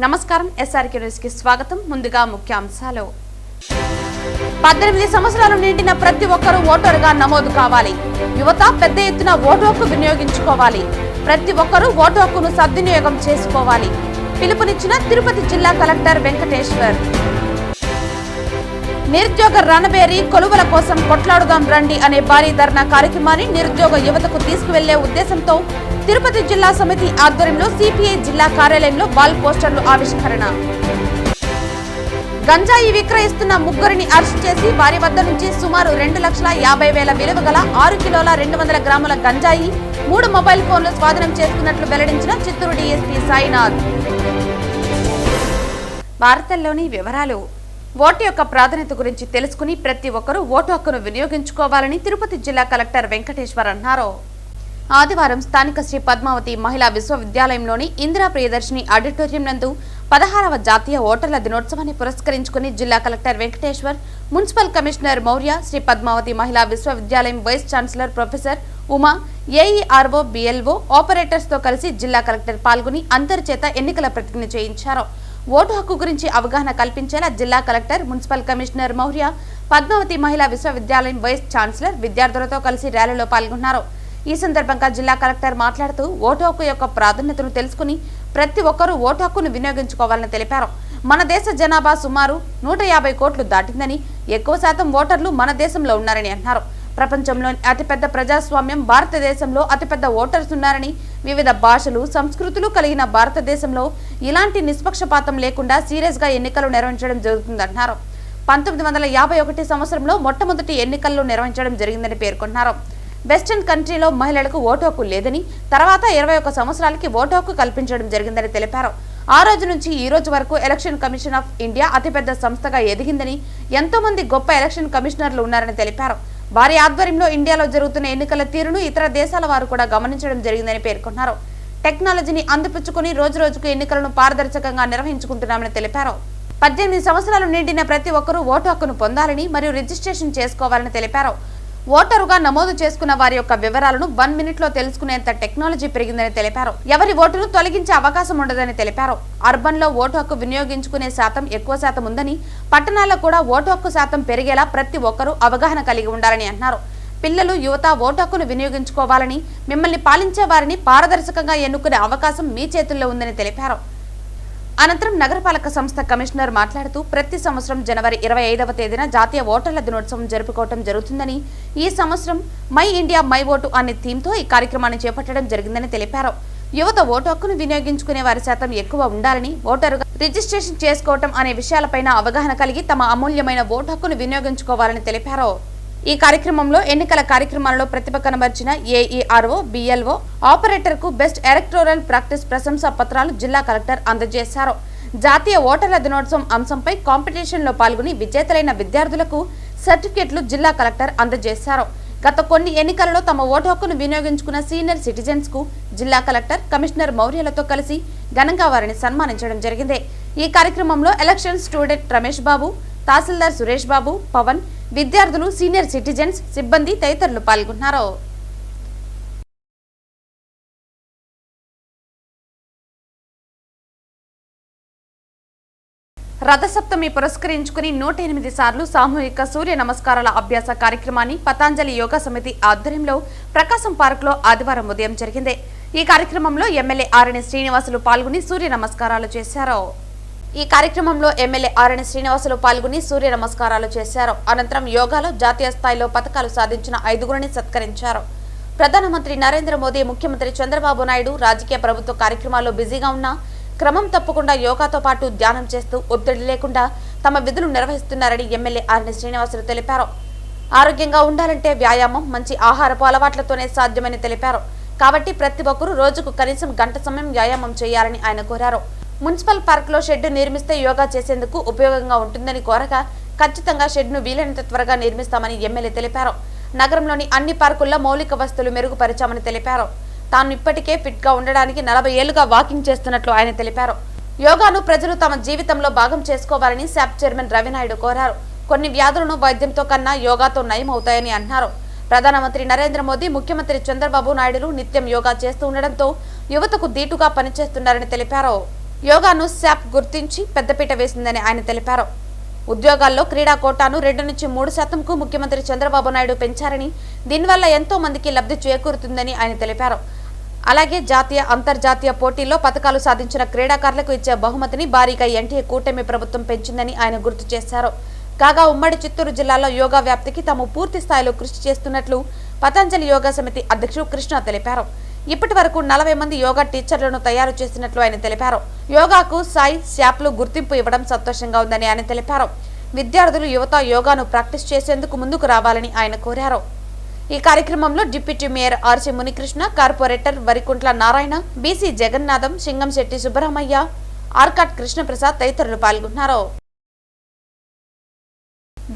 నమస్కారం SRK news కి స్వాగతం. ముందుగా ముఖ్యాంశాలు. 18 సంవత్సరాలు నిండిన ప్రతి ఒక్కరూ ఓటరుగా నమోదు కావాలి. యువత పెద్ద ఎత్తున ఓటు హక్కు వినియోగించుకోవాలి. ప్రతి ఒక్కరూ ఓటు హక్కును సద్వినియోగం చేసుకోవాలి. పిలుపునిచ్చిన తిరుపతి జిల్లా కలెక్టర్ వెంకటేశ్వర్. నిరుద్యోగ రణబేరి కొలువుల కోసం కొట్లాడుదాం రండి అనే భారీ ధర్నా కార్యక్రమాన్ని నిరుద్యోగ యువతకు తీసుకువెళ్లే ఉద్దేశంతో తిరుపతి జిల్లా సమితి ఆధ్వర్యంలో సిపిఐ జిల్లా కార్యాలయంలో వాల్ పోస్టర్లు ఆవిష్కరణ. గంజాయి విక్రయిస్తున్న ముగ్గురిని అరెస్ట్ చేసి వారి వద్ద నుంచి సుమారు 2,50,000 విలువ గల 6 కిలోల 200 గ్రాముల గంజాయి, 3 మొబైల్ ఫోన్లు స్వాధీనం చేసుకున్నట్లు వెల్లడించిన చిత్తూరు డీఎస్పీ సాయినాథ్. వార్తల్లోని వివరాలు. ఓటు యొక్క ప్రాధాన్యత గురించి తెలుసుకుని ప్రతి ఒక్కరూ ఓటు హక్కును వినియోగించుకోవాలని తిరుపతి జిల్లా కలెక్టర్ వెంకటేశ్వర్ అన్నారు. ఆదివారం స్థానిక శ్రీ పద్మావతి మహిళా విశ్వవిద్యాలయంలోని ఇందిరా ప్రియదర్శిని ఆడిటోరియం నందు 16వ జాతీయ ఓటర్ల దినోత్సవాన్ని పురస్కరించుకుని జిల్లా collector Venkateshwar, municipal commissioner Maurya, Shri Padmavati మహిళా విశ్వవిద్యాలయం vice chancellor professor Uma, AERO, BLO, operators తో కలిసి జిల్లా కలెక్టర్ పాల్గొని అందరి చేత ఎన్నికల ప్రతిజ్ఞ చేయించారు. ఓటు హక్కు గురించి అవగాహన కల్పించేలా జిల్లా collector, municipal commissioner Maurya, Padmavati మహిళా విశ్వవిద్యాలయం వైస్ ఛాన్సలర్ విద్యార్థులతో కలిసి ర్యాలీలో పాల్గొన్నారు. ఈ సందర్భంగా జిల్లా కలెక్టర్ మాట్లాడుతూ ఓటు హక్కు యొక్క ప్రాధాన్యతను తెలుసుకుని ప్రతి ఒక్కరూ ఓటు హక్కును వినియోగించుకోవాలని తెలిపారు. మన దేశ జనాభా సుమారు 150 కోట్లు దాటిందని, ఎక్కువ శాతం ఓటర్లు మన దేశంలో ఉన్నారని అన్నారు. ప్రపంచంలోని అతిపెద్ద ప్రజాస్వామ్యం భారతదేశంలో అతిపెద్ద ఓటర్స్ ఉన్నారని, వివిధ భాషలు, సంస్కృతులు కలిగిన భారతదేశంలో ఇలాంటి నిష్పక్షపాతం లేకుండా సీరియస్ గా ఎన్నికలు నిర్వహించడం జరుగుతుందన్నారు. 1951 సంవత్సరంలో మొట్టమొదటి ఎన్నికల్లో నిర్వహించడం జరిగిందని పేర్కొన్నారు. వెస్టర్న్ కంట్రీలో మహిళలకు ఓటు హక్కు లేదని, తర్వాత 21 సంవత్సరాలకి ఓటు హక్కు కల్పించడం జరిగిందని తెలిపారు. ఆ రోజు నుంచి ఈ రోజు వరకు ఎలక్షన్ కమిషన్ ఆఫ్ ఇండియా అతిపెద్ద సంస్థగా ఎదిగిందని, ఎంతో మంది గొప్ప ఎలక్షన్ కమిషనర్లు ఉన్నారని తెలిపారు. వారి ఆధ్వర్యంలో ఇండియాలో జరుగుతున్న ఎన్నికల తీరును ఇతర దేశాల వారు కూడా గమనించడం జరిగిందని పేర్కొన్నారు. టెక్నాలజీని అందిపుచ్చుకుని రోజు రోజుకు ఎన్నికలను పారదర్శకంగా నిర్వహించుకుంటున్నామని తెలిపారు. 18 సంవత్సరాలు నిండిన ప్రతి ఒక్కరూ ఓటు హక్కును పొందాలని మరియు రిజిస్ట్రేషన్ చేసుకోవాలని తెలిపారు. ఓటరుగా నమోదు చేసుకున్న వారి యొక్క వివరాలను 1 మినిట్లో తెలుసుకునేంత టెక్నాలజీ పెరిగిందని తెలిపారు. ఎవరి ఓటును తొలగించే అవకాశం ఉండదని తెలిపారు. అర్బన్ లో ఓటు హక్కు వినియోగించుకునే శాతం ఎక్కువ శాతం ఉందని, పట్టణాల్లో కూడా ఓటు హక్కు శాతం పెరిగేలా ప్రతి ఒక్కరూ అవగాహన కలిగి ఉండాలని అన్నారు. పిల్లలు, యువత ఓటు హక్కును వినియోగించుకోవాలని, మిమ్మల్ని పాలించే వారిని పారదర్శకంగా ఎన్నుకునే అవకాశం మీ చేతుల్లో ఉందని తెలిపారు. అనంతరం నగరపాలక సంస్థ కమిషనర్ మాట్లాడుతూ ప్రతి సంవత్సరం జనవరి 25వ తేదీన జాతీయ ఓటర్ల దినోత్సవం జరుపుకోవడం జరుగుతుందని, ఈ సంవత్సరం మై ఇండియా మై ఓటు అనే థీమ్తో ఈ కార్యక్రమాన్ని చేపట్టడం జరిగిందని తెలిపారు. యువత ఓటు హక్కును వినియోగించుకునే వారి శాతం ఎక్కువ ఉండాలని, ఓటరుగా రిజిస్ట్రేషన్ చేసుకోవటం అనే విషయాలపైన అవగాహన కలిగి తమ అమూల్యమైన ఓటు హక్కును వినియోగించుకోవాలని తెలిపారు. ఈ కార్యక్రమంలో ఎన్నికల కార్యక్రమాలలో ప్రతిభ కనబర్చిన ఏఈఆర్ఓ, బిఎల్ఓ, ఆపరేటర్ కు బెస్ట్ ఎలక్టోరల్ ప్రాక్టీస్ ప్రశంసా పత్రాలు జిల్లా కలెక్టర్ అందజేశారు. జాతీయ ఓటర్ల దినోత్సవం అంశంపై కాంపిటీషన్ లో పాల్గొని విజేతలైన విద్యార్థులకు సర్టిఫికెట్లు జిల్లా కలెక్టర్ అందజేశారు. గత కొన్ని ఎన్నికలలో తమ ఓటు హక్కును వినియోగించుకున్న సీనియర్ సిటిజన్స్ కు జిల్లా కలెక్టర్, కమిషనర్ మౌర్యలతో కలిసి ఘనంగా వారిని సన్మానించడం జరిగింది. ఈ కార్యక్రమంలో ఎలక్షన్ స్టూడెంట్ రమేష్ బాబు, తహసీల్దార్ సురేష్ బాబు, పవన్, విద్యార్థులు, సీనియర్ సిటిజన్స్, సిబ్బంది తదితరులు పాల్గొన్నారు. రథసప్తమి పురస్కరించుకుని 108 సార్లు సామూహిక సూర్య నమస్కారాల అభ్యాస కార్యక్రమాన్ని పతాంజలి యోగా సమితి ఆధ్వర్యంలో ప్రకాశం పార్క్ లో ఆదివారం ఉదయం జరిగింది. ఈ కార్యక్రమంలో ఎమ్మెల్యే ఆరణి శ్రీనివాసులు పాల్గొని సూర్య నమస్కారాలు చేశారు. అనంతరం యోగాలో జాతీయ స్థాయిలో పథకాలు సాధించిన 5గురిని సత్కరించారు. ప్రధానమంత్రి నరేంద్ర మోదీ, ముఖ్యమంత్రి చంద్రబాబు నాయుడు రాజకీయ ప్రభుత్వ కార్యక్రమాల్లో బిజీగా ఉన్న క్రమం తప్పకుండా యోగాతో పాటు ధ్యానం చేస్తూ ఒత్తిడి లేకుండా తమ విధులు నిర్వహిస్తున్నారని ఎమ్మెల్యే ఆరణి శ్రీనివాసులు తెలిపారు. ఆరోగ్యంగా ఉండాలంటే వ్యాయామం, మంచి ఆహారపు అలవాట్లతోనే సాధ్యమని తెలిపారు. కాబట్టి ప్రతి ఒక్కరూ రోజుకు కనీసం గంట సమయం వ్యాయామం చేయాలని ఆయన కోరారు. మున్సిపల్ పార్క్ లో షెడ్ నిర్మిస్తే యోగా చేసేందుకు ఉపయోగంగా ఉంటుందని కోరగా, ఖచ్చితంగా షెడ్ ను వీలైనంత త్వరగా నిర్మిస్తామని ఎమ్మెల్యే తెలిపారు. నగరంలోని అన్ని పార్కుల్లో మౌలిక వసతులు మెరుగుపరిచామని తెలిపారు. తాను ఇప్పటికే ఫిట్ గా ఉండడానికి 40 ఏళ్లుగా వాకింగ్ చేస్తున్నట్లు ఆయన తెలిపారు. యోగాను ప్రజలు తమ జీవితంలో భాగం చేసుకోవాలని శాప్ చైర్మన్ రవినాయుడు కోరారు. కొన్ని వ్యాధులను వైద్యంతో కన్నా యోగాతో నయం అవుతాయని అన్నారు. ప్రధానమంత్రి నరేంద్ర మోదీ, ముఖ్యమంత్రి చంద్రబాబు నాయుడులు నిత్యం యోగా చేస్తూ ఉండడంతో యువతకు దీటుగా పనిచేస్తున్నారని తెలిపారు. యోగాను శాప్ గుర్తించి పెద్దపీట వేసిందని ఆయన తెలిపారు. ఉద్యోగాల్లో క్రీడా కోటాను 2 నుంచి 3% ముఖ్యమంత్రి చంద్రబాబు నాయుడు పెంచారని, దీనివల్ల ఎంతో మందికి లబ్ధి చేకూరుతుందని ఆయన తెలిపారు. అలాగే జాతీయ అంతర్జాతీయ పోటీల్లో పతకాలు సాధించిన క్రీడాకారులకు ఇచ్చే బహుమతిని భారీగా ఎన్టీఏ కూటమి ప్రభుత్వం పెంచిందని ఆయన గుర్తు చేశారు. కాగా ఉమ్మడి చిత్తూరు జిల్లాలో యోగా వ్యాప్తికి తాము పూర్తి స్థాయిలో కృషి చేస్తున్నట్లు పతంజలి యోగా సమితి అధ్యక్షుడు కృష్ణ తెలిపారు. ఇప్పటి వరకు 40 మంది యోగా టీచర్లను తయారు చేసినట్లు ఆయన తెలిపారు. యోగాకు సాయి శాప్లు గుర్తింపు ఇవ్వడం సంతోషంగా ఉందని ఆయన తెలిపారు. విద్యార్థులు యువత యోగాను ప్రాక్టీస్ చేసేందుకు ముందుకు రావాలని ఆయన కోరారు. ఈ కార్యక్రమంలో deputy mayor RC Munikrishna, corporator Varikuntla Narayana, BC Jagannatham, Singamsetti Subbaramaiah, Arcot Krishnaprasad తదితరులు పాల్గొన్నారు.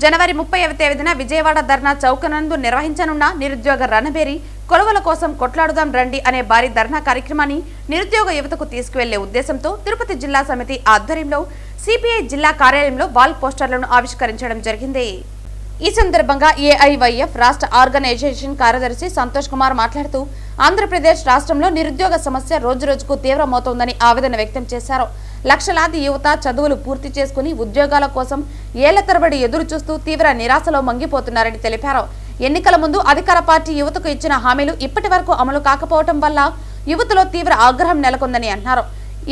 జనవరి 30వ తేదీన విజయవాడ ధర్నా చౌక్ నందు నిర్వహించనున్న నిరుద్యోగ రణబేరి కొలువుల కోసం కొట్లాడుదాం రండి అనే భారీ ధర్నా కార్యక్రమాన్ని నిరుద్యోగ యువతకు తీసుకువెళ్లే ఉద్దేశంతో తిరుపతి జిల్లా సమితి ఆధ్వర్యంలో సిపిఐ జిల్లా కార్యాలయంలో వాల్ పోస్టర్లను ఆవిష్కరించడం జరిగింది. ఈ సందర్భంగా ఏఐవైఎఫ్ రాష్ట్ర ఆర్గనైజేషన్ కార్యదర్శి సంతోష్ కుమార్ మాట్లాడుతూ ఆంధ్రప్రదేశ్ రాష్ట్రంలో నిరుద్యోగ సమస్య రోజురోజుకు తీవ్రమవుతోందని ఆవేదన వ్యక్తం చేశారు. లక్షలాది యువత చదువులు పూర్తి చేసుకుని ఉద్యోగాల కోసం ఏళ్ల తరబడి ఎదురు చూస్తూ తీవ్ర నిరాశలో మంగిపోతున్నారని తెలిపారు. ఎన్నికల ముందు అధికార పార్టీ యువతకు ఇచ్చిన హామీలు ఇప్పటి వరకు అమలు కాకపోవడం వల్ల యువతలో తీవ్ర ఆగ్రహం నెలకొందని అన్నారు.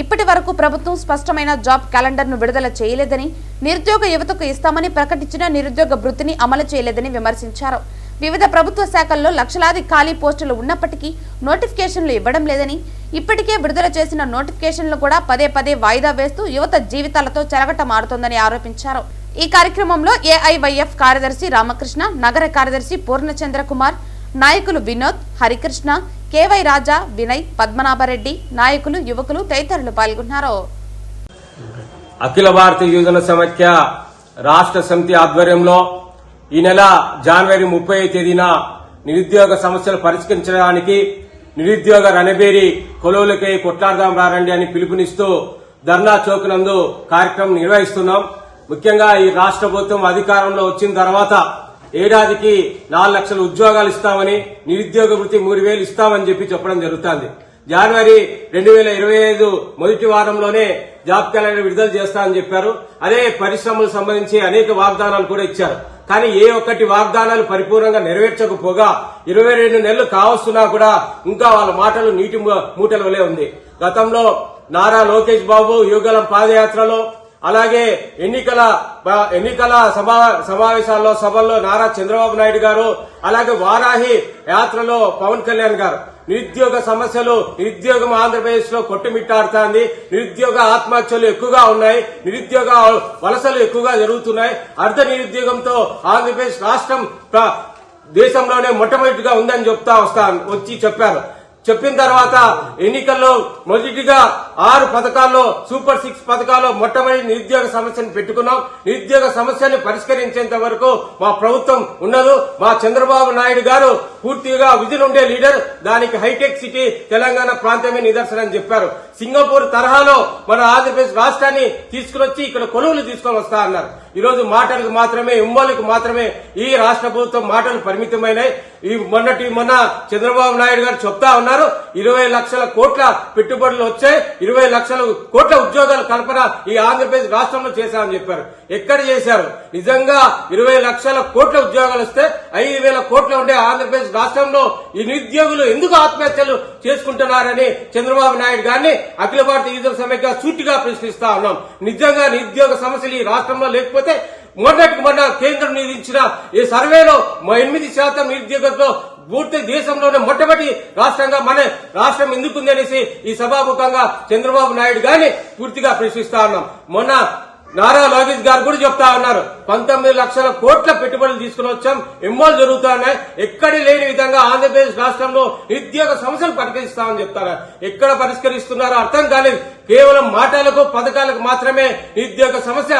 ఇప్పటి వరకు ప్రభుత్వం స్పష్టమైన జాబ్ క్యాలెండర్ ను విడుదల చేయలేదని, నిరుద్యోగ యువతకు ఇస్తామని ప్రకటించిన నిరుద్యోగ వృత్తిని అమలు చేయలేదని విమర్శించారు. వివిధ ప్రభుత్వ శాఖల్లో లక్షలాది ఖాళీ పోస్టులు ఉన్నప్పటికీ నోటిఫికేషన్లు ఇవ్వడం లేదని, ఇప్పటికే విడుదల చేసిన నోటిఫికేషన్లు కూడా పదే పదే వాయిదా వేస్తూ యువత జీవితాలతో చెలగటమాడుతోందని ఆరోపించారు. ఈ కార్యక్రమంలో ఏఐవైఎఫ్ కార్యదర్శి రామకృష్ణ, నగర కార్యదర్శి పూర్ణచంద్ర కుమార్, నాయకులు వినోద్, హరికృష్ణ, కేవై రాజా, వినయ్, పద్మనాభరెడ్డి, నాయకులు, యువకులు తదితరులు పాల్గొన్నారు. అఖిల భారతీయ యువజన సమైక్య రాష్ట్ర సమితి ఆధ్వర్యంలో ఈ నెల జనవరి 30వ తేదీన నిరుద్యోగ సమస్యలు పరిష్కరించడానికి నిరుద్యోగ రణబేరి కొలువులకై కొట్లాడదాం రారండి అని పిలుపునిస్తూ ధర్నా చౌక్ నందు కార్యక్రమం నిర్వహిస్తున్నాం. ముఖ్యంగా ఈ రాష్ట్ర ప్రభుత్వం అధికారంలో వచ్చిన తర్వాత ఏడాదికి 4 లక్షల ఉద్యోగాలు ఇస్తామని, నిరుద్యోగ వృత్తి 3000 ఇస్తామని చెప్పడం జరుగుతుంది. జనవరి 2025 మొదటి వారంలోనే జాబ్ క్యాలెండర్ విడుదల చేస్తామని చెప్పారు. అదే పరిశ్రమలకు సంబంధించి అనేక వాగ్దానాలు కూడా ఇచ్చారు. కానీ ఏ ఒక్కటి వాగ్దానాలు పరిపూర్ణంగా నెరవేర్చకపోగా 22 నెలలు కావస్తున్నా కూడా ఇంకా వాళ్ళ మాటలు నీటి మూటల వలె ఉంది. గతంలో నారా లోకేష్ బాబు యుగలం పాదయాత్రలో, అలాగే ఎన్నికల సమావేశాల్లో సభల్లో నారా చంద్రబాబు నాయుడు గారు, అలాగే వారాహి యాత్రలో పవన్ కళ్యాణ్ గారు నిరుద్యోగ సమస్యలు, నిరుద్యోగం ఆంధ్రప్రదేశ్ లో కొట్టుమిట్టాడుతోంది, నిరుద్యోగ ఆత్మహత్యలు ఎక్కువగా ఉన్నాయి, నిరుద్యోగ వలసలు ఎక్కువగా జరుగుతున్నాయి, అర్ధ నిరుద్యోగంతో ఆంధ్రప్రదేశ్ రాష్ట్రం దేశంలోనే మొట్టమొదటిగా ఉందని వచ్చి చెప్పారు. చెప్పిన తర్వాత ఎన్నికల్లో మొదటిగా 6 పథకాల్లో సూపర్ 6 పథకాల్లో మొట్టమొదటి నిరుద్యోగ సమస్యను పెట్టుకున్నాం. నిరుద్యోగ సమస్యను పరిష్కరించేంత వరకు మా ప్రభుత్వం ఉండదు. మా చంద్రబాబు నాయుడు గారు పూర్తిగా విజన్ ఉండే లీడర్, దానికి హైటెక్ సిటీ తెలంగాణ ప్రాంతమే నిదర్శనం చెప్పారు. సింగపూర్ తరహాలో మన ఆంధ్రప్రదేశ్ రాష్ట్రాన్ని తీసుకుని ఇక్కడ కొలువులు తీసుకొని వస్తా అన్నారు. ఈ రోజు మాటలకు మాత్రమే, ఉమ్మలకు మాత్రమే ఈ రాష్ట్ర ప్రభుత్వం మాటలు పరిమితమైనాయి. మొన్న చంద్రబాబు నాయుడు గారు చెప్తా ఉన్నారు 20 లక్షల కోట్ల పెట్టుబడులు వచ్చాయి, 20 లక్షల కోట్ల ఉద్యోగాల కల్పన ఈ ఆంధ్రప్రదేశ్ రాష్ట్రంలో చేశామని చెప్పారు. ఎక్కడ చేశారు? నిజంగా 20 లక్షల కోట్ల ఉద్యోగాలు వస్తే 5,000 కోట్ల ఉండే ఆంధ్రప్రదేశ్ రాష్ట్రంలో ఈ నిరుద్యోగులు ఎందుకు ఆత్మహత్యలు చేసుకుంటున్నారని చంద్రబాబు నాయుడు గారిని అఖిల భారతీయ యువజన సమైక్య సూటిగా ప్రశ్నిస్తా ఉన్నాం. నిజంగా నిరుద్యోగ సమస్యలు ఈ రాష్ట్రంలో లేకపోతే మొన్న కేంద్రం నిర్వహించిన ఈ సర్వేలో 8% నిరుద్యోగంతో పూర్తి దేశంలోనే మొట్టమొదటి రాష్ట్రంగా మన రాష్ట్రం ఎందుకుంది అనేసి ఈ సభాముఖంగా చంద్రబాబు నాయుడు గారిని పూర్తిగా ప్రశ్నిస్తా ఉన్నాం. మొన్న నారా లోకేష్ గారు కూడా చెప్తా ఉన్నారు 19 లక్షల కోట్ల పెట్టుబడులు తీసుకుని వచ్చాం, ఎంఓలు జరుగుతున్నాయి, ఎక్కడ లేని విధంగా ఆంధ్రప్రదేశ్ రాష్ట్రంలో నిరుద్యోగ సమస్యలు పరిష్కరిస్తామని చెప్తారు. ఎక్కడ పరిష్కరిస్తున్నారో అర్థం కాలేదు. కేవలం మాటలకు పథకాలకు మాత్రమే నిరుద్యోగ సమస్య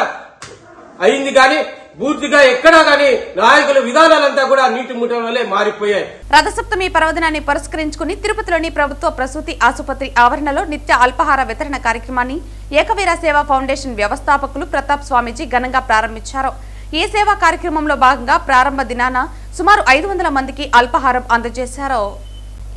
అయింది కానీ పూర్తిగా ఎక్కడా గానీ నాయకుల విధానాలంతా కూడా నీటి ముఠల వల్లే మారిపోయాయి. రథసప్తమి పర్వదినాన్ని పురస్కరించుకుని తిరుపతిలోని ప్రభుత్వ ప్రసూతి ఆసుపత్రి ఆవరణలో నిత్య అల్పాహార వితరణ కార్యక్రమాన్ని ఏకవీర సేవా ఫౌండేషన్ వ్యవస్థాపకులు ప్రతాప్ స్వామీజీ ఘనంగా ప్రారంభించారు. ఈ సేవా కార్యక్రమంలో భాగంగా ప్రారంభ దినాన సుమారు 500 మందికి అల్పాహారం అందజేశారు.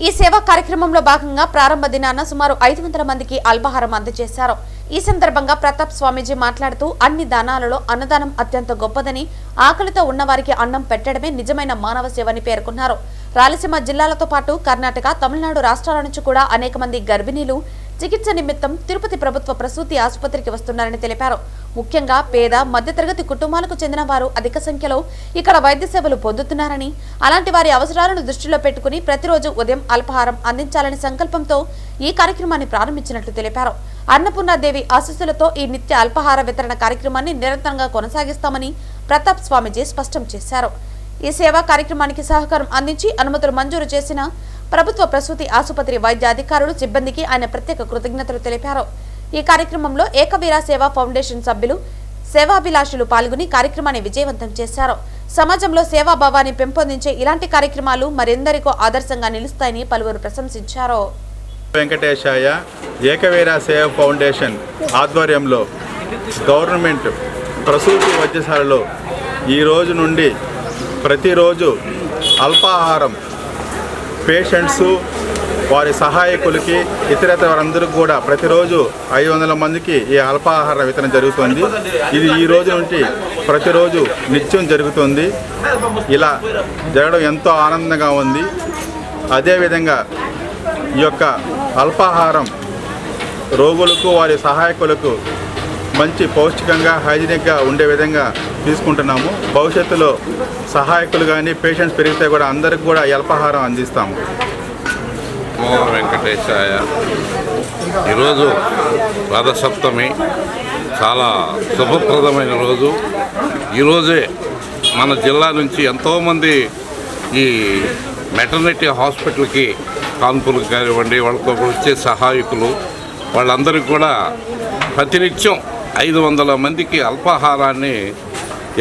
ఈ సేవా కార్యక్రమంలో భాగంగా ప్రారంభ దినాన సుమారు 500 మందికి అల్పాహారం అందజేశారు. ఈ సందర్భంగా ప్రతాప్ స్వామీజీ మాట్లాడుతూ అన్ని దానాలలో అన్నదానం అత్యంత గొప్పదని, ఆకలితో ఉన్నవారికి అన్నం పెట్టడమే నిజమైన మానవ సేవని పేర్కొన్నారు. రాయలసీమ జిల్లాలతో పాటు కర్ణాటక, తమిళనాడు రాష్ట్రాల నుంచి కూడా అనేక మంది గర్భిణీలు చికిత్స నిమిత్తం తిరుపతి ప్రభుత్వ ప్రసూతి ఆసుపత్రికి వస్తున్నారని తెలిపారు. ముఖ్యంగా పేద, మధ్యతరగతి కుటుంబాలకు చెందిన వారు అధిక సంఖ్యలో ఇక్కడ వైద్య సేవలు పొందుతున్నారని, అలాంటి వారి అవసరాలను దృష్టిలో పెట్టుకుని ప్రతిరోజు ఉదయం అల్పాహారం అందించాలని సంకల్పంతో ఈ కార్యక్రమాన్ని ప్రారంభించినట్లు తెలిపారు. అన్నపూర్ణాదేవి ఆశీస్సులతో ఈ నిత్య అల్పాహార వితరణ కార్యక్రమాన్ని నిరంతరంగా కొనసాగిస్తామని ప్రతాప్ స్వామీజీ స్పష్టం చేశారు. ఈ సేవా కార్యక్రమానికి సహకారం అందించి అనుమతులు మంజూరు చేసిన ప్రభుత్వ ప్రసూతి ఆసుపత్రి వైద్య అధికారులు, సిబ్బందికి ఆయన ప్రత్యేక కృతజ్ఞతలు తెలిపారు. ఈ కార్యక్రమంలో ఏకవీర సేవా ఫౌండేషన్ సభ్యులు, సేవాభిలాషులు పాల్గొని కార్యక్రమాన్ని విజయవంతం చేశారు. సమాజంలో సేవాభావాన్ని పెంపొందించే ఇలాంటి కార్యక్రమాలు మరెందరికో ఆదర్శంగా నిలుస్తాయని పలువురు ప్రశంసించారు. వెంకటేశాయ ఏకవీర సేవా ఫౌండేషన్ ఆధ్వర్యంలో గవర్నమెంట్ ప్రసూతి వైద్యశాలలో ఈ రోజు నుండి ప్రతిరోజు అల్పాహారం పేషెంట్సు, వారి సహాయకులకి, ఇతరత్ర వారందరికీ కూడా ప్రతిరోజు 500 మందికి ఈ అల్పాహార వితరణ జరుగుతుంది. ఇది ఈ రోజు నుండి ప్రతిరోజు నిత్యం జరుగుతుంది. ఇలా జరగడం ఎంతో ఆనందంగా ఉంది. అదేవిధంగా ఈ యొక్క అల్పాహారం రోగులకు, వారి సహాయకులకు మంచి పౌష్టికంగా, హైజీనిక్గా ఉండే విధంగా తీసుకుంటున్నాము. భవిష్యత్తులో సహాయకులు కానీ పేషెంట్స్ పెరిగితే కూడా అందరికి కూడా అల్పాహారం అందిస్తాము. నమో వెంకటేశాయ. ఈరోజు రథసప్తమి, చాలా శుభప్రదమైన రోజు. ఈరోజే మన జిల్లా నుంచి ఎంతోమంది ఈ మెటర్నిటీ హాస్పిటల్కి కాన్పులకు కానివ్వండి, వాళ్ళతో వచ్చే సహాయకులు వాళ్ళందరికీ కూడా ప్రతినిత్యం 500 మందికి అల్పాహారాన్ని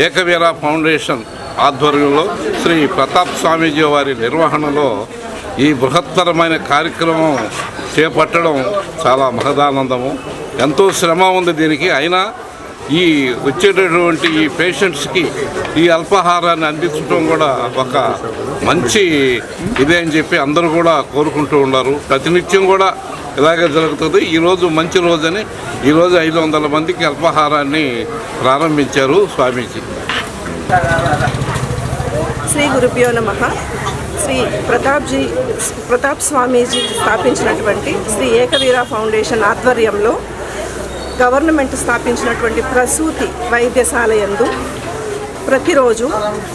ఏకవీర ఫౌండేషన్ ఆధ్వర్యంలో శ్రీ ప్రతాప్ స్వామీజీ వారి నిర్వహణలో ఈ బృహత్తరమైన కార్యక్రమం చేపట్టడం చాలా మహదానందము. ఎంతో శ్రమ ఉంది దీనికి. అయినా ఈ వచ్చేటటువంటి ఈ పేషెంట్స్కి ఈ అల్పాహారాన్ని అందించడం కూడా ఒక మంచి ఇదే అని చెప్పి అందరూ కూడా కోరుకుంటూ ఉన్నారు. ప్రతినిత్యం కూడా ఇలాగే జరుగుతుంది. ఈరోజు మంచి రోజని ఈరోజు 500 మందికి అల్పాహారాన్ని ప్రారంభించారు స్వామీజీ. శ్రీ గురుభ్యో నమః. శ్రీ ప్రతాప్ స్వామీజీ స్థాపించినటువంటి శ్రీ ఏకవీర ఫౌండేషన్ ఆధ్వర్యంలో గవర్నమెంట్ స్థాపించినటువంటి ప్రసూతి వైద్యశాల యందు ప్రతిరోజు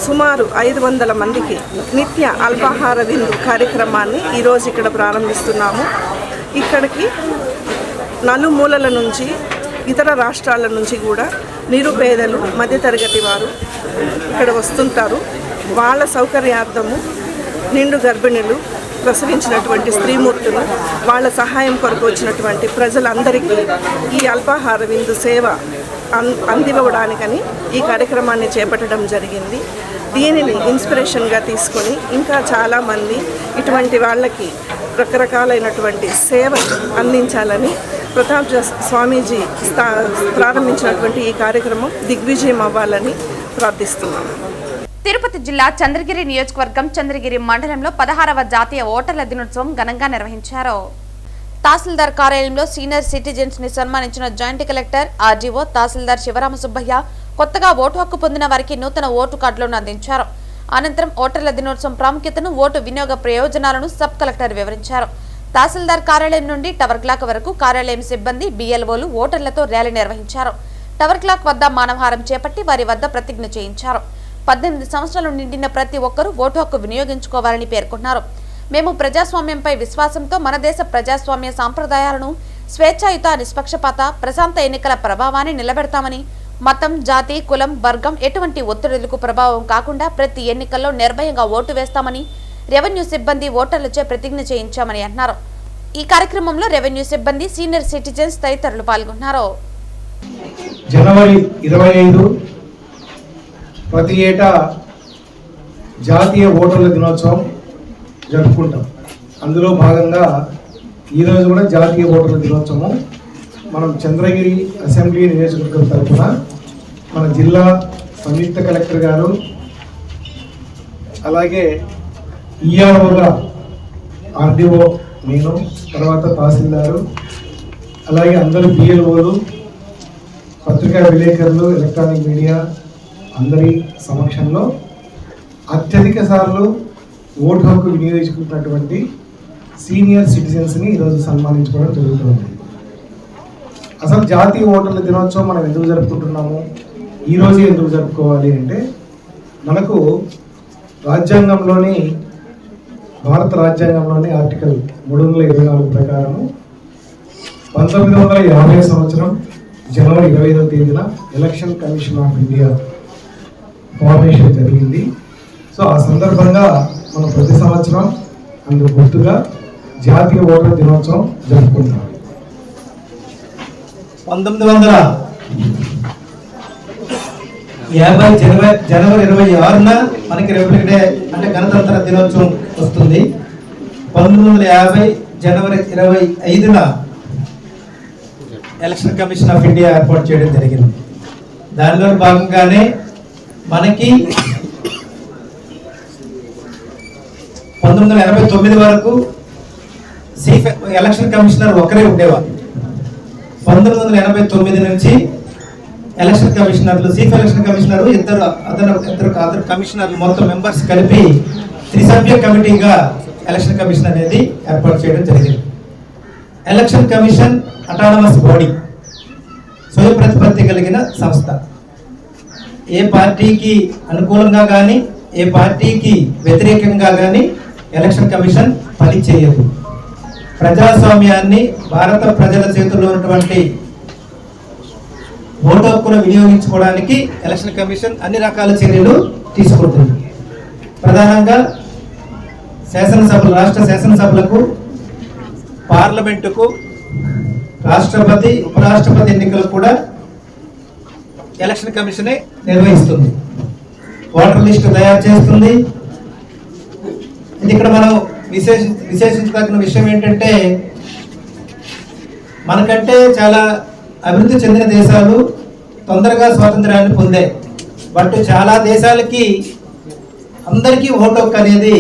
సుమారు 500 మందికి నిత్య అల్పాహార విందు కార్యక్రమాన్ని ఈరోజు ఇక్కడ ప్రారంభిస్తున్నాము. ఇక్కడికి నలుమూలల నుంచి, ఇతర రాష్ట్రాల నుంచి కూడా నిరుపేదలు, మధ్యతరగతి వారు ఇక్కడ వస్తుంటారు. వాళ్ళ సౌకర్యార్థము నిండు గర్భిణులు, ప్రసవించినటువంటి స్త్రీమూర్తులు, వాళ్ళ సహాయం కొరకు వచ్చినటువంటి ప్రజలందరికీ ఈ అల్పాహార విందు సేవ అందివ్వడానికని ఈ కార్యక్రమాన్ని చేపట్టడం జరిగింది. దీనిని ఇన్స్పిరేషన్గా తీసుకొని ఇంకా చాలామంది ఇటువంటి వాళ్ళకి రకరకాలైనటువంటి సేవ అందించాలని ప్రతాప్ స్వామీజీ ప్రారంభించినటువంటి ఈ కార్యక్రమం దిగ్విజయం అవ్వాలని ప్రార్థిస్తున్నాను. తిరుపతి జిల్లా చంద్రగిరి నియోజకవర్గం చంద్రగిరి మండలంలో 16వ జాతీయ ఓటర్ల దినోత్సవం ఘనంగా నిర్వహించారు. తహసీల్దార్ కార్యాలయంలో సీనియర్ సిటిజన్స్ ని సన్మానించిన జాయింట్ కలెక్టర్, ఆర్డీఓ, తహసీల్దార్ శివరామ సుబ్బయ్య కొత్తగా ఓటు హక్కు పొందిన వారికి నూతన ఓటు కార్డులను అందించారు. అనంతరం ఓటర్ల దినోత్సవం ప్రాముఖ్యతను, ఓటు వినియోగ ప్రయోజనాలను సబ్ కలెక్టర్ వివరించారు. తహసీల్దార్ కార్యాలయం నుండి టవర్ క్లాక్ వరకు కార్యాలయం సిబ్బంది, బిఎల్ఓలు ఓటర్లతో ర్యాలీ నిర్వహించారు. టవర్ క్లాక్ వద్ద మానవహారం చేపట్టి వారి వద్ద ప్రతిజ్ఞ చేయించారు. 18 సంవత్సరాలు నిండిన ప్రతి ఒక్కరూ ఓటు హక్కు వినియోగించుకోవాలని పేర్కొన్నారు. మేము ప్రజాస్వామ్యంపై విశ్వాసంతో మన దేశ ప్రజాస్వామ్య సాంప్రదాయాలను, స్వేచ్ఛాయుత, నిష్పక్షపాత, ప్రశాంత ఎన్నికల ప్రభావాన్ని నిలబెడతామని, మతం, జాతి, కులం, వర్గం ఎటువంటి ఒత్తిడులకు ప్రభావం కాకుండా ప్రతి ఎన్నికల్లో నిర్భయంగా ఓటు వేస్తామని రెవెన్యూ సిబ్బంది ఓటర్లచే ప్రతిజ్ఞ చేయించామని అన్నారు. ఈ కార్యక్రమంలో రెవెన్యూ సిబ్బంది, సీనియర్ సిటిజన్స్ తదితరులు పాల్గొన్నారు. జనవరి 25 ప్రతి ఏటా జాతీయ ఓటర్ల దినోత్సవం జరుపుకుంటాం. అందులో భాగంగా ఈరోజు కూడా జాతీయ ఓటర్ల దినోత్సవం మనం చంద్రగిరి అసెంబ్లీ నియోజకవర్గం తరఫున మన జిల్లా సంయుక్త కలెక్టర్ గారు, అలాగే ఈఆర్ఓగా ఆర్డీఓ, నేను, తర్వాత తహసీల్దారు, అలాగే అందరూ బిఎల్ఓలు, పత్రికా విలేకరులు, ఎలక్ట్రానిక్ మీడియా అందరి సమక్షంలో అత్యధిక సార్లు ఓటు హక్కు వినియోగించుకున్నటువంటి సీనియర్ సిటిజన్స్ని ఈరోజు సన్మానించుకోవడం జరుగుతుంది. అసలు జాతీయ ఓటర్ల దినోత్సవం మనం ఎందుకు జరుపుకుంటున్నాము, ఈరోజు ఎందుకు జరుపుకోవాలి అంటే, మనకు రాజ్యాంగంలోని, భారత రాజ్యాంగంలోని ఆర్టికల్ 324 ప్రకారము 1950 సంవత్సరం జనవరి 25వ తేదీన election commission of India formation జరిగింది. సో ఆ సందర్భంగా మనం ప్రతి సంవత్సరం అందుకు గుర్తుగా జాతీయ ఓటర్ల దినోత్సవం జరుపుకుంటాం. 1950 జనవరి 26న మనకి రిపబ్లిక్ డే అంటే గణతంత్ర దినోత్సవం వస్తుంది. 1950 జనవరి 25న ఎలక్షన్ కమిషన్ ఆఫ్ ఇండియా ఏర్పాటు చేయడం జరిగింది. దానిలో భాగంగానే మనకి 1989 వరకు చీఫ్ ఎలక్షన్ కమిషనర్ ఒకరే ఉండేవారు. 1989 నుంచి ఎలక్షన్ కమిషనర్లు, చీఫ్ ఎలక్షన్ కమిషనర్, ఇద్దరు కమిషనర్లు, మొత్తం మెంబర్స్ కలిపి త్రిసభ్య కమిటీగా ఎలక్షన్ కమిషన్ అనేది ఏర్పాటు చేయడం జరిగింది. ఎలక్షన్ కమిషన్ అటానమస్ బాడీ, స్వయం ప్రతిపత్తి కలిగిన సంస్థ. ఏ పార్టీకి అనుకూలంగా కానీ ఏ పార్టీకి వ్యతిరేకంగా కానీ ఎలక్షన్ కమిషన్ పని చేయదు. ప్రజాస్వామ్యాన్ని, భారత ప్రజల చేతుల్లో ఉన్నటువంటి ఓటు హక్కును వినియోగించుకోవడానికి ఎలక్షన్ కమిషన్ అన్ని రకాల చర్యలు తీసుకుంటుంది. ప్రధానంగా శాసనసభలు, రాష్ట్ర శాసనసభలకు, పార్లమెంటుకు, రాష్ట్రపతి, ఉపరాష్ట్రపతి ఎన్నికలు కూడా ఎలక్షన్ కమిషనే నిర్వహిస్తుంది. ఓటర్ లిస్టు తయారు చేస్తుంది. ఇది ఇక్కడ మనం విశేషించదగిన విషయం ఏంటంటే, మనకంటే చాలా అభివృద్ధి చెందిన దేశాలు తొందరగా స్వాతంత్రాన్ని పొందాయి. బట్ చాలా దేశాలకి అందరికీ ఓటు హక్కు అనేది,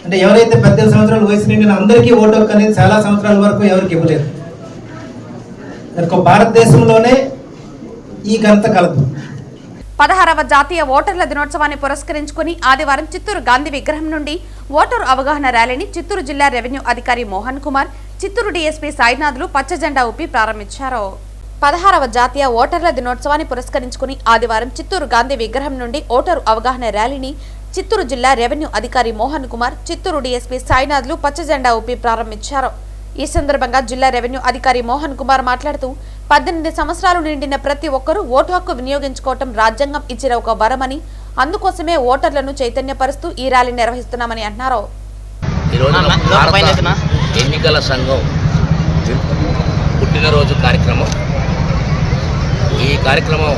అంటే ఎవరైతే 18 సంవత్సరాల వయసు నిండిన అందరికీ ఓటు హక్కు అనేది చాలా సంవత్సరాల వరకు ఎవరికి ఇవ్వలేదు. భారతదేశంలోనే ఈ ఘనత కలదు. 16వ జాతీయ ఓటర్ల దినోత్సవాన్ని పురస్కరించుకుని ఆదివారం చిత్తూరు గాంధీ విగ్రహం నుండి ఓటరు అవగాహన ర్యాలీని చిత్తూరు జిల్లా రెవెన్యూ అధికారి మోహన్ కుమార్, చిత్తూరు డీఎస్పీ సాయినాథ్లు పచ్చ జెండా ఊపి ప్రారంభించారు. 16వ జాతీయ ఓటర్ల దినోత్సవాన్ని పురస్కరించుకుని ఆదివారం చిత్తూరు గాంధీ విగ్రహం నుండి ఓటరు అవగాహన ర్యాలీని చిత్తూరు జిల్లా రెవెన్యూ అధికారి మోహన్ కుమార్, చిత్తూరు డీఎస్పీ సాయినాథ్లు పచ్చ జెండా ఊపి ప్రారంభించారు. ఈ సందర్భంగా జిల్లా రెవెన్యూ అధికారి మోహన్ కుమార్ మాట్లాడుతూ, 18 సంవత్సరాలు నిండిన ప్రతి ఒక్కరూ ఓటు హక్కు వినియోగించుకోవటం రాజ్యాంగం ఇచ్చిన ఒక వరమని, అందుకోసమే ఓటర్లను చైతన్యపరుస్తూ ఈ ర్యాలీ నిర్వహిస్తున్నామని అన్నారు. ఎన్నికల సంఘం పుట్టినరోజు కార్యక్రమం. ఈ కార్యక్రమం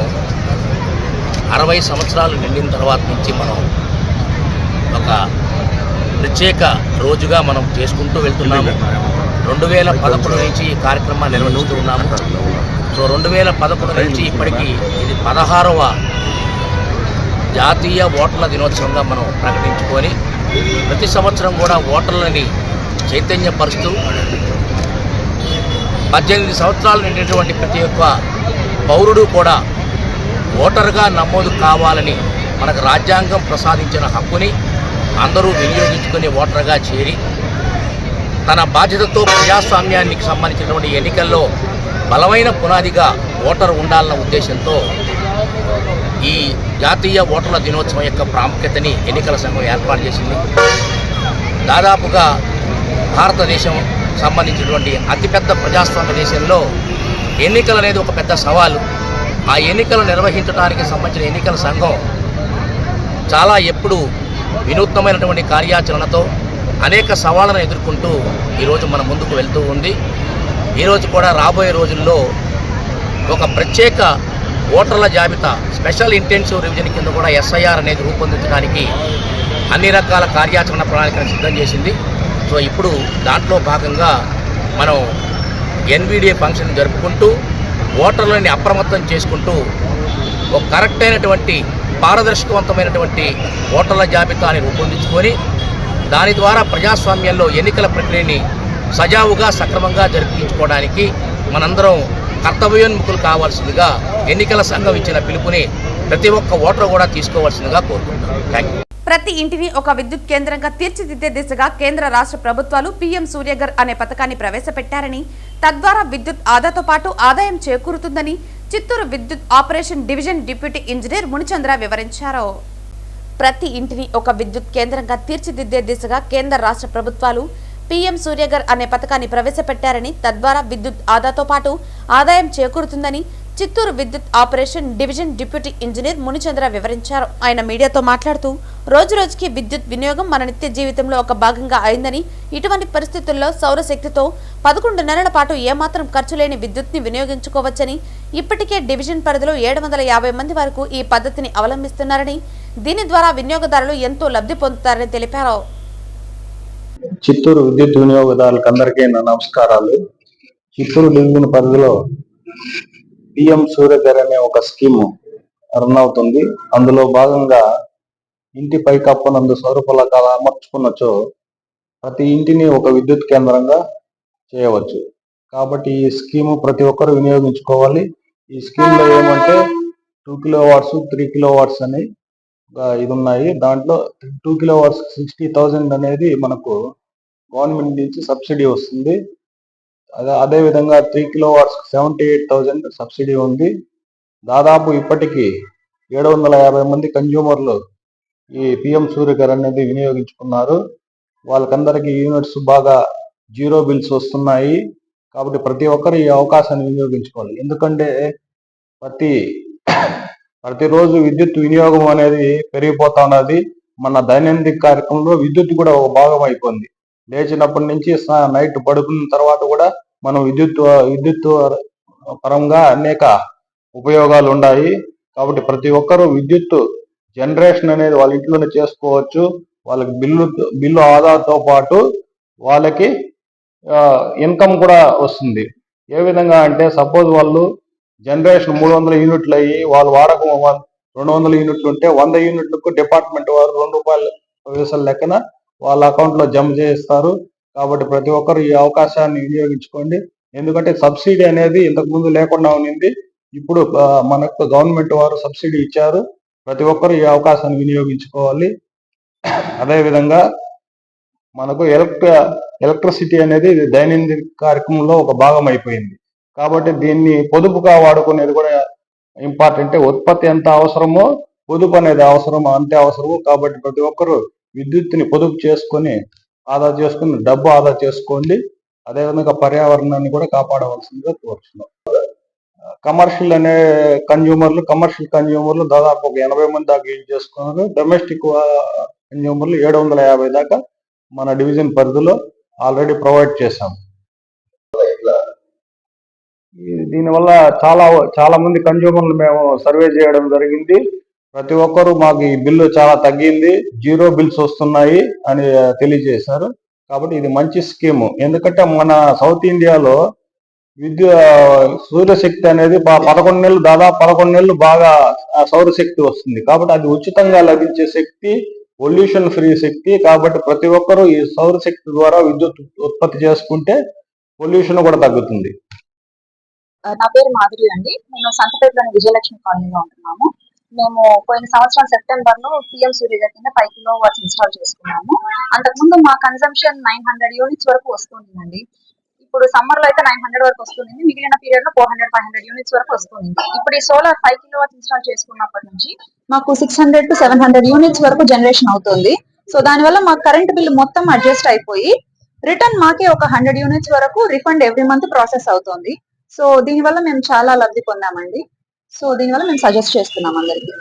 60 సంవత్సరాలు నిండిన తర్వాత నుంచి మనం ఒక ప్రత్యేక రోజుగా మనం చేసుకుంటూ వెళ్తున్నాము. 2011 నుంచి ఈ కార్యక్రమాన్ని నిర్వహిస్తూ ఉన్నాము. సో 2011 నుంచి ఇప్పటికీ ఇది 16వ జాతీయ ఓటర్ల దినోత్సవంగా మనం ప్రకటించుకొని ప్రతి సంవత్సరం కూడా ఓటర్లని చైతన్యపరుస్తూ 18 సంవత్సరాలు నిండినటువంటి ప్రతి ఒక్క పౌరుడు కూడా ఓటరుగా నమోదు కావాలని, మనకు రాజ్యాంగం ప్రసాదించిన హక్కుని అందరూ వినియోగించుకుని ఓటరుగా చేరి తన బాధ్యతతో ప్రజాస్వామ్యానికి సంబంధించినటువంటి ఎన్నికల్లో బలమైన పునాదిగా ఓటరు ఉండాలన్న ఉద్దేశంతో ఈ జాతీయ ఓటర్ల దినోత్సవం యొక్క ప్రాముఖ్యతని ఎన్నికల సంఘం ఏర్పాటు చేసింది. దాదాపుగా భారతదేశం సంబంధించినటువంటి అతిపెద్ద ప్రజాస్వామ్య దేశంలో ఎన్నికలు అనేది ఒక పెద్ద సవాలు. ఆ ఎన్నికలు నిర్వహించడానికి సంబంధించిన ఎన్నికల సంఘం చాలా ఎప్పుడు వినూత్నమైనటువంటి కార్యాచరణతో అనేక సవాళ్లను ఎదుర్కొంటూ ఈరోజు మన ముందుకు వెళ్తూ ఉంది. ఈరోజు కూడా రాబోయే రోజుల్లో ఒక ప్రత్యేక ఓటర్ల జాబితా, స్పెషల్ ఇంటెన్సివ్ రివిజన్ కింద కూడా ఎస్ఐఆర్ అనేది రూపొందించడానికి అన్ని రకాల కార్యాచరణ ప్రణాళికను సిద్ధం చేసింది. సో ఇప్పుడు దాంట్లో భాగంగా మనం ఎన్విడిఏ ఫంక్షన్ జరుపుకుంటూ ఓటర్లని అప్రమత్తం చేసుకుంటూ ఒక కరెక్ట్ అయినటువంటి పారదర్శకవంతమైనటువంటి ఓటర్ల జాబితాని రూపొందించుకొని దాని ద్వారా ప్రజాస్వామ్యంలో ఎన్నికల ప్రక్రియని సజావుగా సక్రమంగా జరిపించుకోవడానికి మనందరం కర్తవ్యోన్ముఖులు కావాల్సిందిగా ఎన్నికల సంఘం ఇచ్చిన పిలుపుని ప్రతి ఒక్క ఓటరు కూడా తీసుకోవాల్సిందిగా కోరుకుంటున్నాను. Thank you. ప్రతి ఇంటిని ఒక విద్యుత్ కేంద్రంగా తీర్చిదిద్దే దిశగా కేంద్ర రాష్ట్ర ప్రభుత్వాలు పీఎం సూర్యఘర్ అనే పథకాన్ని ప్రవేశపెట్టారని, తద్వారా విద్యుత్ ఆదాతో పాటు ఆదాయం చేకూరుతుందని చిత్తూరు విద్యుత్ operation division deputy engineer Munichandra వివరించారు. ప్రతి ఇంటిని ఒక విద్యుత్ కేంద్రంగా తీర్చిదిద్దే దిశగా కేంద్ర రాష్ట్ర ప్రభుత్వాలు పీఎం సూర్యఘర్ అనే పథకాన్ని ప్రవేశపెట్టారని, తద్వారా విద్యుత్ ఆదాతో పాటు ఆదాయం చేకూరుతుందని చిత్తూరు విద్యుత్ operation division deputy engineer Munichandra వివరించారు. ఆయన మీడియాతో మాట్లాడుతూ రోజురోజుకి విద్యుత్ వినియోగం మన నిత్య జీవితంలో ఒక భాగంగా అయిందని, ఇటువంటి పరిస్థితుల్లో సౌరశక్తితో 11 నెలల పాటు ఏమాత్రం ఖర్చు లేని విద్యుత్ని వినియోగించుకోవచ్చని, ఇప్పటికే డివిజన్ పరిధిలో 750 మంది వరకు ఈ పద్ధతిని అవలంబిస్తున్నారని, దీని ద్వారా వినియోగదారులు ఎంతో లబ్ధి పొందుతారని తెలిపారు. చిత్తూరు విద్యుత్ వినియోగదారులకు అందరికీ నా నమస్కారాలు. చిత్తూరు డివిజన్ పరిధిలో పిఎం సూర్యఘర్ అనే ఒక స్కీము రన్ అవుతుంది. అందులో భాగంగా ఇంటి పైకప్పునందు సౌర ఫలకాలు అమర్చుకున్నచో ప్రతి ఇంటిని ఒక విద్యుత్ కేంద్రంగా చేయవచ్చు. కాబట్టి ఈ స్కీము ప్రతి ఒక్కరు వినియోగించుకోవాలి. ఈ స్కీమ్లో ఏమంటే 2 కిలోవాట్స్ 3 కిలోవాట్స్ అని ఇది ఉన్నాయి. దాంట్లో 2 కిలోవాట్స్ 60,000 అనేది మనకు గవర్నమెంట్ నుంచి సబ్సిడీ వస్తుంది. అదే విధంగా 3 కిలోవాట్స్ 78,000 సబ్సిడీ ఉంది. దాదాపు ఇప్పటికీ 750 మంది కన్జ్యూమర్లు ఈ పిఎం సూర్యఘర్ అనేది వినియోగించుకున్నారు. వాళ్ళకందరికీ యూనిట్స్ బాగా జీరో బిల్స్ వస్తున్నాయి. కాబట్టి ప్రతి ఒక్కరు ఈ అవకాశాన్ని వినియోగించుకోవాలి. ఎందుకంటే ప్రతిరోజు విద్యుత్ వినియోగం అనేది పెరిగిపోతా ఉన్నది. మన దైనందిక కార్యక్రమంలో విద్యుత్ కూడా ఒక భాగం అయిపోయింది. లేచినప్పటి నుంచి నైట్ పడుకున్న తర్వాత కూడా మనం విద్యుత్ పరంగా అనేక ఉపయోగాలు ఉన్నాయి. కాబట్టి ప్రతి ఒక్కరూ విద్యుత్ జనరేషన్ అనేది వాళ్ళ ఇంట్లోనే చేసుకోవచ్చు. వాళ్ళకి బిల్లు ఆదాతో పాటు వాళ్ళకి ఇన్కమ్ కూడా వస్తుంది. ఏ విధంగా అంటే సపోజ్ వాళ్ళు జనరేషన్ 300 యూనిట్లు అయ్యి వాళ్ళు వాడకం 200 యూనిట్లు ఉంటే 100 యూనిట్లకు డిపార్ట్మెంట్ వారు ₹2 లెక్కన వాళ్ళ అకౌంట్లో జమ చేస్తారు. కాబట్టి ప్రతి ఒక్కరు ఈ అవకాశాన్ని వినియోగించుకోండి. ఎందుకంటే సబ్సిడీ అనేది ఇంతకుముందు లేకుండా ఉన్నింది. ఇప్పుడు మనకు గవర్నమెంట్ వారు సబ్సిడీ ఇచ్చారు. ప్రతి ఒక్కరు ఈ అవకాశాన్ని వినియోగించుకోవాలి. అదేవిధంగా మనకు ఎలక్ట్రిసిటీ అనేది దైనందిక కార్యక్రమంలో ఒక భాగం అయిపోయింది. కాబట్టి దీన్ని పొదుపుగా వాడుకునేది కూడా ఇంపార్టెంట్. ఉత్పత్తి ఎంత అవసరమో పొదుపు అనేది అంతే అవసరము. కాబట్టి ప్రతి ఒక్కరూ విద్యుత్తుని పొదుపు చేసుకొని డబ్బు ఆదా చేసుకోండి. అదేవిధంగా పర్యావరణాన్ని కూడా కాపాడవలసిందిగా కోరుతున్నాం. కమర్షియల్ కన్జ్యూమర్లు దాదాపు ఒక 80 మంది దాకా యూజ్ చేసుకున్నారు. డొమెస్టిక్ కన్జ్యూమర్లు 750 దాకా మన డివిజన్ పరిధిలో ఆల్రెడీ ప్రొవైడ్ చేశాం. దీనివల్ల చాలా మంది కన్జ్యూమర్లు మేము సర్వే చేయడం జరిగింది. ప్రతి ఒక్కరూ మాకు ఈ బిల్లు చాలా తగ్గింది, జీరో బిల్స్ వస్తున్నాయి అని తెలియజేశారు. కాబట్టి ఇది మంచి స్కీము. ఎందుకంటే మన సౌత్ ఇండియాలో సూర్యశక్తి అనేది 11 నెలలు దాదాపు 11 నెలలు బాగా సౌరశక్తి వస్తుంది. కాబట్టి అది ఉచితంగా లభించే శక్తి, పొల్యూషన్ ఫ్రీ శక్తి. కాబట్టి ప్రతి ఒక్కరూ ఈ సౌరశక్తి ద్వారా విద్యుత్ ఉత్పత్తి చేసుకుంటే పొల్యూషన్ కూడా తగ్గుతుంది. నా పేరు మాధురి అండి. నేను సంతపేటలోని విజయలక్ష్మి కాలనీలో ఉంటున్నాము. మేము పోయిన సంవత్సరం సెప్టెంబర్ లో పిఎం సూర్యఘర్ కింద 5 కిలోవాట్స్ ఇన్స్టాల్ చేసుకున్నాము. అంతకుముందు మా కన్సంప్షన్ 900 యూనిట్స్ వరకు వస్తుందండి. ఇప్పుడు సమ్మర్ లో అయితే 900 వరకు వస్తుంది. మిగిలిన పీరియడ్ లో 400-500 యూనిట్స్ వరకు వస్తుంది. ఇప్పుడు ఈ సోలార్ 5 కిలోవాట్స్ ఇన్స్టాల్ చేసుకున్నప్పటి నుంచి మాకు 600 to 700 యూనిట్స్ వరకు జనరేషన్ అవుతుంది. సో దానివల్ల మా కరెంట్ బిల్ మొత్తం అడ్జస్ట్ అయిపోయి రిటర్న్ మాకే ఒక 100 యూనిట్స్ వరకు రిఫండ్ ఎవ్రీ మంత్ ప్రాసెస్ అవుతుంది. సో దీనివల్ల మేము చాలా లబ్ధి పొందామండి. సో దీనివల్ల మేము సజెస్ట్ చేస్తున్నాం అందరికి.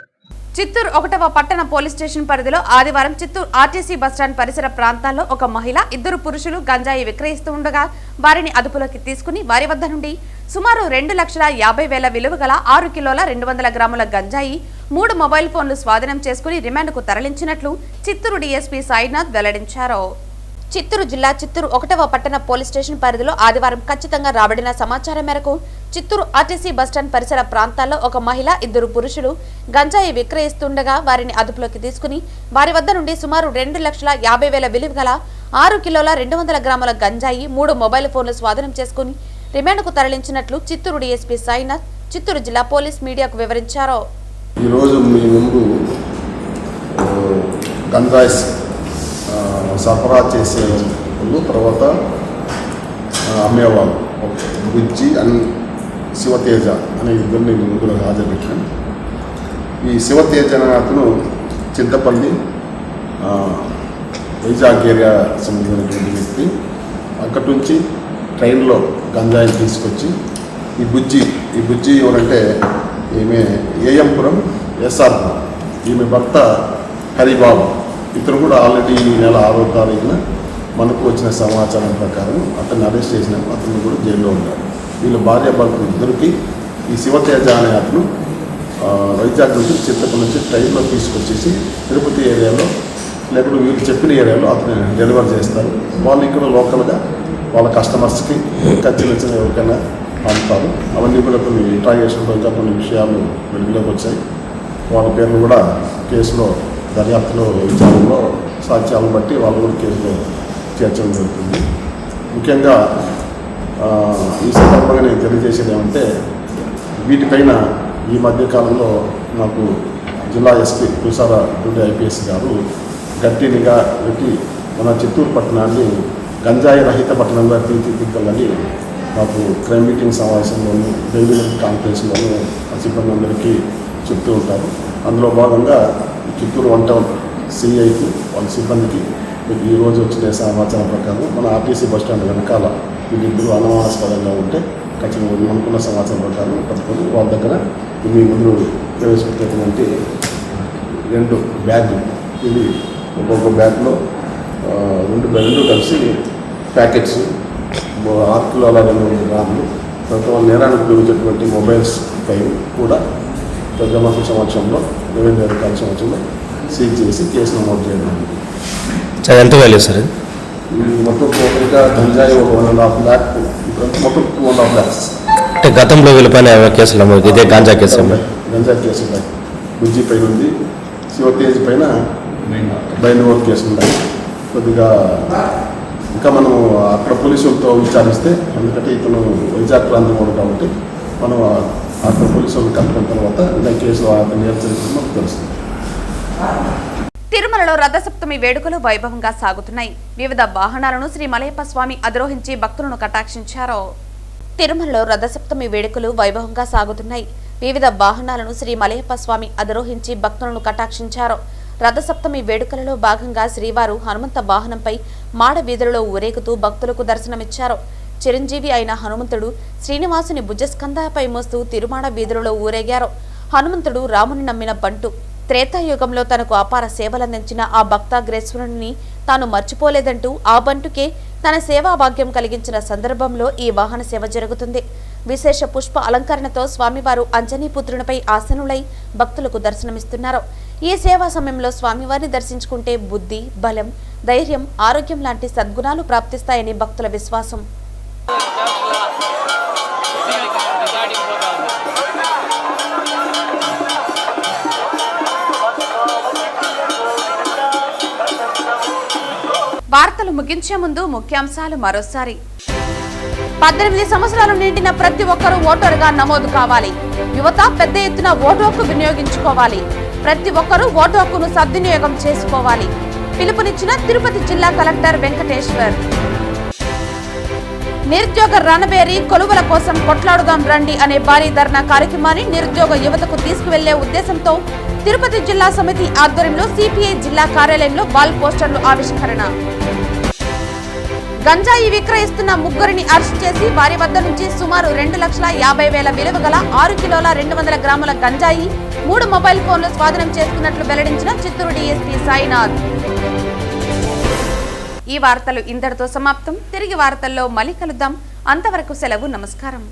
చిత్తూరు 1వ పట్టణ పోలీస్ స్టేషన్ పరిధిలో ఆదివారం చిత్తూరు ఆర్టీసీ బస్టాండ్ పరిసర ప్రాంతాల్లో ఒక మహిళ, 2 పురుషులు గంజాయి విక్రయిస్తూ ఉండగా వారిని అదుపులోకి తీసుకుని వారి వద్ద నుండి సుమారు 2,50,000 విలువ గల 6 కిలోల 200 గ్రాముల గంజాయి, 3 మొబైల్ ఫోన్లు స్వాధీనం చేసుకుని రిమాండ్కు తరలించినట్లు చిత్తూరు డీఎస్పీ సాయినాథ్ వెల్లడించారు. చిత్తూరు జిల్లా చిత్తూరు 1వ పట్టణ పోలీస్ స్టేషన్ పరిధిలో ఆదివారం ఖచ్చితంగా రాబడిన సమాచారం మేరకు చిత్తూరు ఆర్టీసీ బస్టాండ్ పరిసర ప్రాంతాల్లో ఒక మహిళ 2 పురుషులు గంజాయి విక్రయిస్తుండగా వారిని అదుపులోకి తీసుకుని వారి వద్ద నుండి సుమారు 2,50,000 విలువ గల 6 కిలోల 200 గ్రాముల గంజాయి 3 మొబైల్ ఫోన్లు స్వాధీనం చేసుకుని రిమాండ్కు తరలించినట్లు చిత్తూరు డీఎస్పీ సాయినాథ్ చిత్తూరు జిల్లా పోలీస్ మీడియాకు వివరించారు. ఈరోజు మీ ముందు గంజాయి సరఫరా చేసే వాళ్ళు తర్వాత అమ్మేవాళ్ళు బుజ్జి అండ్ శివతేజ అనే ఇద్దరిని ముందులో హాజరుపెట్టాను. ఈ శివతేజ అనే అతను చింతపల్లి వైజాగ్ ఏరియా సంబంధించినటువంటి వ్యక్తి. అక్కడి నుంచి ట్రైన్లో గంజాయిని తీసుకొచ్చి ఈ బుజ్జి ఎవరంటే ఈమె ఏఎంపురం ఎస్ఆర్పురం, ఈమె భర్త హరిబాబు. ఇతను కూడా ఆల్రెడీ ఈ నెల 6వ తారీఖున మనకు వచ్చిన సమాచారం ప్రకారం అతన్ని అరెస్ట్ చేసినాము. అతను కూడా జైల్లో ఉన్నాడు. వీళ్ళు భార్యాభర్తలు ఇద్దరికి ఈ శివతేజ అనే అతను వైజాగ్ నుంచి చింతపల్లి నుంచి ట్రైన్లో తీసుకొచ్చేసి తిరుపతి ఏరియాలో లేకపోతే వీళ్ళు చెప్పిన ఏరియాలో అతను డెలివర్ చేస్తారు. వాళ్ళు ఇక్కడ లోకల్గా వాళ్ళ కస్టమర్స్కి ఖర్చులు ఎవరికైనా పంపుతారు. అవన్నీ కూడా కొన్ని ఇంట్రాగేషన్లో ఇంకా కొన్ని విషయాలు వెలుగులోకి వచ్చాయి. వాళ్ళ పేర్లు కూడా కేసులో దర్యాప్తులో విచారణలో సాక్ష్యాలను బట్టి వాళ్ళు కూడా కేసులో చేర్చడం జరుగుతుంది. ముఖ్యంగా ఈ సందర్భంగా నేను తెలియజేసేది ఏమంటే వీటిపైన ఈ మధ్యకాలంలో నాకు జిల్లా ఎస్పీ తుషారా డ్యూటీ ఐపీఎస్ గారు గట్టి నిఘా పెట్టి మన చిత్తూరు పట్టణాన్ని గంజాయి రహిత పట్టణంగా తీర్చిదిద్దాలని మాకు క్రైమ్ మీటింగ్ సమావేశంలోనూ డైలీ కాన్ఫరెన్స్లోనూ సిబ్బంది అందరికీ చెప్తూ ఉంటారు. అందులో భాగంగా చిత్తూరు 1 టౌన్ సిఐకి వాళ్ళ సిబ్బందికి ఈరోజు వచ్చిన సమాచారం ప్రకారం మన ఆర్టీసీ బస్టాండ్ వెనకాల వీళ్ళిద్దరూ అనుమానాస్పదంగా ఉంటే ఖచ్చితంగా అనుకున్న సమాచారం ప్రకారం పట్టుకొని వాళ్ళ దగ్గర మీ ముందు ప్రవేశపెట్టేటువంటి 2 బ్యాగులు, ఇవి ఒక్కొక్క బ్యాగ్లో 2 కలిసి ప్యాకెట్స్ 6 కిలోల 200 గ్రాములు తర్వాత వాళ్ళ నేరానికి ఉపయోగించేటువంటి మొబైల్స్ 5 కూడా పెద్ద మనుషుల సంవత్సరంలో రెవెన్యూ అధికారుల సంవత్సరంలో సీజ్ చేసి కేసు నమోదు చేయడం. ఎంత వాల్యూ సార్? మొత్తం టోటల్గా గంజాయి 1.5 lakh, మొత్తం 2.5 lakhs. అంటే గతంలో వీళ్ళపైన కేసులు ఇదే గంజా కేసు ఉన్నాయి. బుజ్జి పైన ఉంది, శివతేజ్ పైన బైండ్ కేసులు ఉన్నాయి. కొద్దిగా ఇంకా మనం అక్కడ పోలీసులతో విచారిస్తే, ఎందుకంటే ఇతను వైజాగ్ ప్రాంతం వాడు కాబట్టి మనం అక్కడ పోలీసులు కనుక్కున్న తర్వాత ఇలా కేసులో అతను నేర్చుకుని మనకు తెలుస్తుంది. తిరుమలలో రథసప్తమి వేడుకలు వైభవంగా సాగుతున్నాయి. వివిధ వాహనాలను శ్రీ మలయప్ప స్వామి అధిరోహించి భక్తులను కటాక్షించారు. తిరుమలలో రథసప్తమి వేడుకలు వైభవంగా సాగుతున్నాయి. వివిధ వాహనాలను శ్రీ మలయప్ప స్వామి అధిరోహించి భక్తులను కటాక్షించారు. రథసప్తమి వేడుకలలో భాగంగా శ్రీవారు హనుమంత వాహనంపై మాడ వీధులలో ఊరేగుతూ భక్తులకు దర్శనమిచ్చారు. చిరంజీవి అయిన హనుమంతుడు శ్రీనివాసుని భుజస్కంధాపై మోస్తూ తిరుమాడ వీధులలో ఊరేగారు. హనుమంతుడు రాముని నమ్మిన బంటు. త్రేతాయుగంలో తనకు అపార సేవలందించిన ఆ భక్తాగ్రేశ్వరుని తాను మర్చిపోలేదంటూ ఆ బంటుకే తన సేవా భాగ్యం కలిగించిన సందర్భంలో ఈ వాహన సేవ జరుగుతుంది. విశేష పుష్ప అలంకరణతో స్వామివారు అంజనీపుత్రునిపై ఆసనులై భక్తులకు దర్శనమిస్తున్నారు. ఈ సేవా సమయంలో స్వామివారిని దర్శించుకుంటే బుద్ధి, బలం, ధైర్యం, ఆరోగ్యం లాంటి సద్గుణాలు ప్రాప్తిస్తాయని భక్తుల విశ్వాసం. వార్తలు ముగించే ముందు ముఖ్యాంశాలు మరోసారి. 18 సంవత్సరాలు నిండిన ప్రతి ఒక్కరూ ఓటరుగా నమోదు కావాలి. యువత పెద్ద ఎత్తున ఓటు హక్కు వినియోగించుకోవాలి. ప్రతి ఒక్కరూ ఓటు హక్కును సద్వినియోగం చేసుకోవాలి. పిలుపునిచ్చిన తిరుపతి జిల్లా కలెక్టర్ వెంకటేశ్వర్. నిరుద్యోగ రణబేరి కొలువుల కోసం కొట్లాడుదాం రండి అనే భారీ ధర్నా కార్యక్రమాన్ని నిరుద్యోగ యువతకు తీసుకువెళ్లే ఉద్దేశంతో తిరుపతి జిల్లా సమితి ఆధ్వర్యంలో సిపిఐ జిల్లా కార్యాలయంలో వాల్ పోస్టర్లు ఆవిష్కరణ. గంజాయి విక్రయిస్తున్న 3 అరెస్ట్ చేసి వారి వద్ద నుంచి సుమారు 2,50,000 విలువ గల 6 కిలోల 200 గ్రాముల గంజాయి 3 మొబైల్ ఫోన్లు స్వాధీనం చేసుకున్నట్లు వెల్లడించిన చిత్తూరు డీఎస్పీ సాయినాథ్. ఈ వార్తలు ఇంతటితో సమాప్తం. తిరిగి వార్తల్లో మళ్ళీ కలుద్దాం. అంతవరకు సెలవు. నమస్కారం.